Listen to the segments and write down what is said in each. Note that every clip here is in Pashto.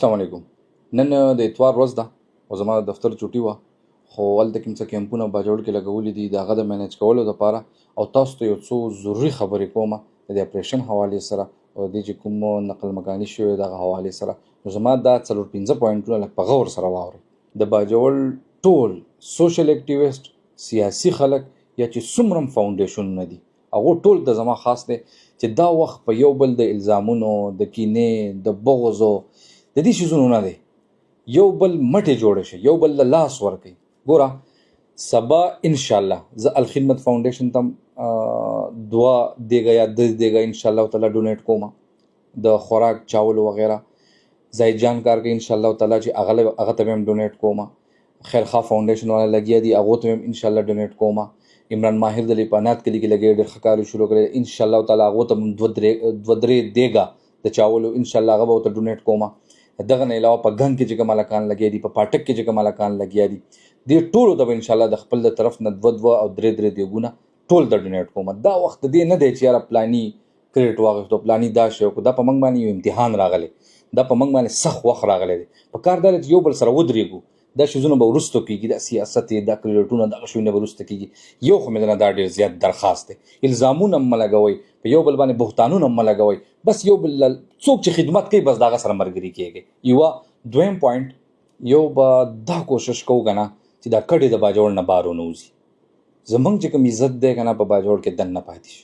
السلام علیکم. نن د اتوار ورځ ده او زما د دفتر چوټي وه، خو هلته کوم څه کیمپونه باجوړ کې لګولي دي د هغه د مینج کولو دپاره او تاسو ته یو څو ضروري خبرې کومه د دې اپریشن حوالې سره او د چې کوم نقل مکاني شوی دغه حوالې سره. نو زما دا 4-5 پوینټونه لږ په غور سره واورئ. د باجوړ ټول سوشل اکټیویسټ، سیاسي خلک یا چې څومره فاونډیشنونه دي هغو ټول د زما خاص دی چې دا وخت په یو بل د الزامونو، د کینې، د بغضو، د دې شیزونو نه دی. یو بل مټې جوړه شي، یو بل له لاس ورکوي. ګوره سبا انشاءالله زه الخدمت فاونډیشن ته 2 دیګه یا 10 دیګه انشاءالله تعالی ډونیټ کوم د خوراک، چاول وغیره. زاهد جان کار کوي انشاءالله تعالی چې هغه ته هم ډونیټ کوم. خیرخوا فاونډیشن والا لګیا دي هغو ته هم انشاءالله ډونیټ کوم. عمران ماهر د لیپانات کلي کې لګیا ډېر ښه کار شروع کړی انشاءالله تعالی هغو ته هم 2-3 دیګه د چاولو انشاءالله هغه به ورته ډونیټ کوم. دغه نه علاوه په ګنګ کې چې کوم هلکان لګیا دي، په پاټک کې چې کوم هلکان لګیا دي، دې ټولو ته به انشاءالله د خپل د طرف نه 2 او 3 دیګونه ټول د ډونیټ کوم. دا وخت د دې نه دی چې یاره پلاني کریډټ واخیستو، پلاني دا شی وکړو. دا په موږ باندې یو امتحان راغلی، دا په موږ باندې سخت وخت راغلی دی. په کار دا دی چې یو بل سره ودرېږو. دا شیزونه به وروستو کېږي، دا سیاست دا کریډټونه دغه شیونه به وروسته کېږي. یو خو مې نه دا ډېر زیات درخواست دی، الزامونه هم مه لګوئ، په یو بل باندې بهتانونه هم مه لګوئ. بس یو بل څوک چې خدمت کوي بس د هغه سره ملګري کېږئ. دویم پوینټ، یو به دا کوشش کوو که نه چې دا کډې د باجوړ نه بار ونه وځي. زموږ چې کوم عزت دی که نه په باجوړ کې دننه پاتې شي.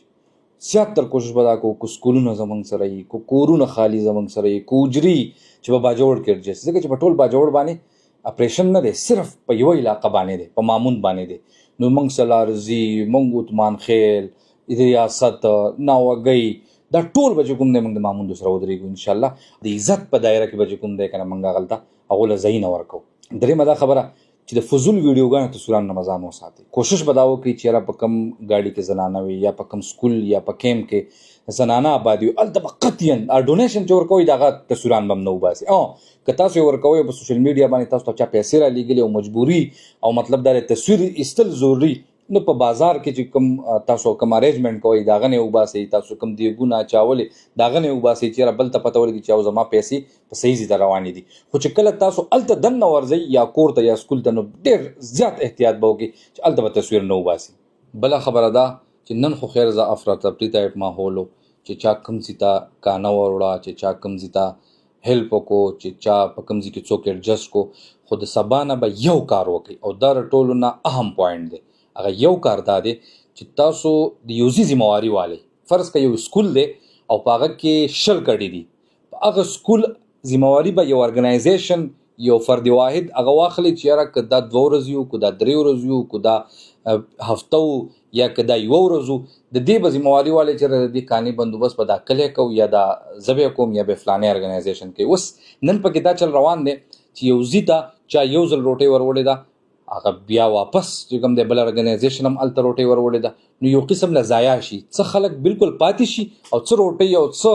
زیات تر کوشش به دا کوو که سکولونه زموږ سره وي، که کورونه خالي زموږ سره وي، که اجري چې په باجوړ کې ایډجسټ، ځکه چې په ټول باجوړ باندې اپریشن نه دی، صرف په یوه علاقه باندې دی، په مامون باندې دی. نو موږ سلارزي، موږ عثمان خیل، ریاست، ناوګۍ، دا ټول به چې کوم دی موږ د مامون سره ودرېږو انشاءالله. د عزت په دایره کې به چې کوم دی که نه موږ هغلته هغو له ځایي نه ورکوو. درېیمه دا خبره چې د فضول ویډیوګانو تصویرانو نه ځان وساتئ. کوشش به دا وکړئ چې یاره په کوم ګاډي کې زنانه وي یا په کوم سکول یا په کیمپ کې زنانه آباد وي، هلته به قطعاً ډونیشن چې ورکوئ د هغه تصویران به هم نه وباسئ. که تاسو یې ورکوئ په سوشل میډیا باندې تاسو ته چا پیسې رالیږلي او مجبوري او مطلب دا دی تصویر ایستل ضروري، نو په بازار کې چې کوم تاسو کوم اریجمنټ کوئ د هغه نه یې وباسئ. تاسو کوم دیګونه چاولې د هغه نه یې وباسئ چې یاره بل ته پته ولګي چې او زما پیسې په صحیح ځای ته روانې دي. خو چې کله تاسو هلته دننه ورځئ یا کور ته یا سکول ته، نو ډېر زیات احتیاط به وکړئ چې هلته به تصویر نه وباسئ. بله خبره دا چې نن خو خیر زه افراتفري ټایپ ماحول و چې چا کوم ځای ته کانه وروړه، چې چا کوم ځای ته هیلپ وکړو، چې چا په کوم ځای کې څوک ایډجسټ کو. خو د سبا نه به یو کار وکړئ او دا د ټولو نه اهم پوینټ دی. هغه یو کار دا دی چې تاسو د یو ځای ذمهواري والئ. فرض که یو سکول دی او په هغه کې 10 کډې دي، په هغه سکول ذمهواري به یو ارګنایزیشن، یو فرد واحد هغه واخلي چې یاره که دا 2 ورځې وو، که دا 3 ورځې وو، که دا هفته وو یا که دا 1 ورځ وو، د دې به ذمهواري والئ چې د دې کاني بندوبست به دا کلی کوو یا دا زه به یې کوم یا به فلانې ارګنایزیشن کوي. اوس نن پکې دا چل روان دی چې یو ځای ته چا یو ځل روټۍ وروړې ده، هغه بیا واپس چې کوم دی بل ارګنایزیشن هم هلته روټۍ وروړې ده، نو یو قسم له ضایع شي. څه خلک بالکل پاتې شي او څه روټۍ او څه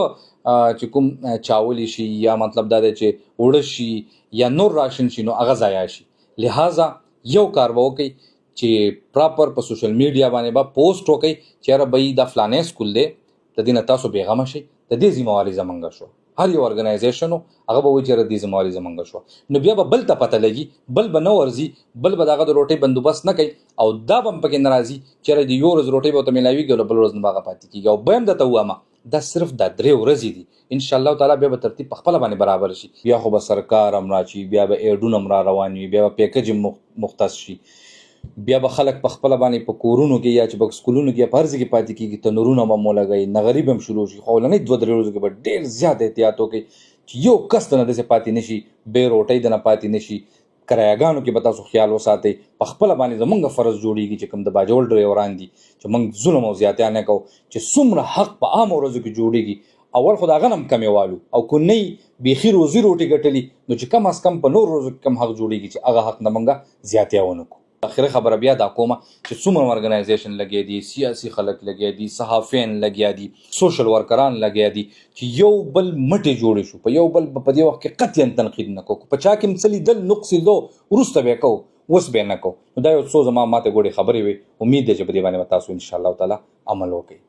چې کوم چاولې شي یا مطلب دا دی چې اوړه شي یا نور راشن شي، نو هغه ضایع شي. لہذا یو کار به وکړئ چې پراپر په سوشل میډیا باندې به پوسټ وکړئ چې یاره بهی دا فلانی سکول دی، د دې نه تاسو بېغمه شئ، د دې ذمهواري زموږ شوه. هر یو ارګنایزیشن هغه به وایي چې یاره دې ذمهواري زموږ شوه. نو بیا به بل ته پته لګي، بل به نه ورځي، بل به د هغه د روټۍ بندوبست نه کوي او دا به هم پکې نه راځي چې یاره د 1 ورځ روټۍ به ورته میلاویږي او بل ورځ نه به هغه پاتې کېږي. او به هم درته ووایم دا صرف دا 3 ورځې دي، انشاءالله تعالی بیا به ترتیب په خپله باندې برابر شي. بیا خو به سرکار هم راشي، بیا به ایډونه هم را روان وي، بیا به پیکج هم مختص شي، بیا به خلک په خپله باندې په کورونو کې یا چې په سکولونو کې یا په هر ځای کې پاتې کېږي، تنورونه به مو لګوي، نغري به هم شروع شي. خو اولنۍ 2-3 ورځو کې به ډېر زیات احتیاط وکړئ چې یو کس ته نه داسې پاتې نه شي، بې روټۍ د نه پاتې نه شي. کرایهګانو کې به تاسو خیال وساتئ. په خپله باندې زموږ فرض جوړېږي چې کوم د باجوړ ډریوران دي چې موږ ظلم او زیاتیا نه کوو، چې څومره حق په عامو ورځو کې جوړېږي اول خو د هغه نه هم کمې والو، او که نه یې بیخي روزي روټۍ ګټلي، نو چې کم از کم په نور ورځو کې کم حق جوړېږي چې هغه حق نه موږ زیاتیا ونه کړو. اخره خبره بیا دا کومه چې څومره ارګنایزیشن لګیا دي، سیاسي خلک لګیا دي، صحافیان لګیا دي، سوشل ورکران لګیا دي، چې یو بل مټې جوړې شو، په یو بل په دې وخت کې قطعاً تنقید نه کوو. په چا کې هم څه لیدل نقص لیدو وروسته به یې کوو، اوس به یې نه کوو. نو دا یو څو زما ماته ګوډې خبرې وې، امید دی چې په دې باندې به تاسو انشاءالله تعالی عمل وکړئ.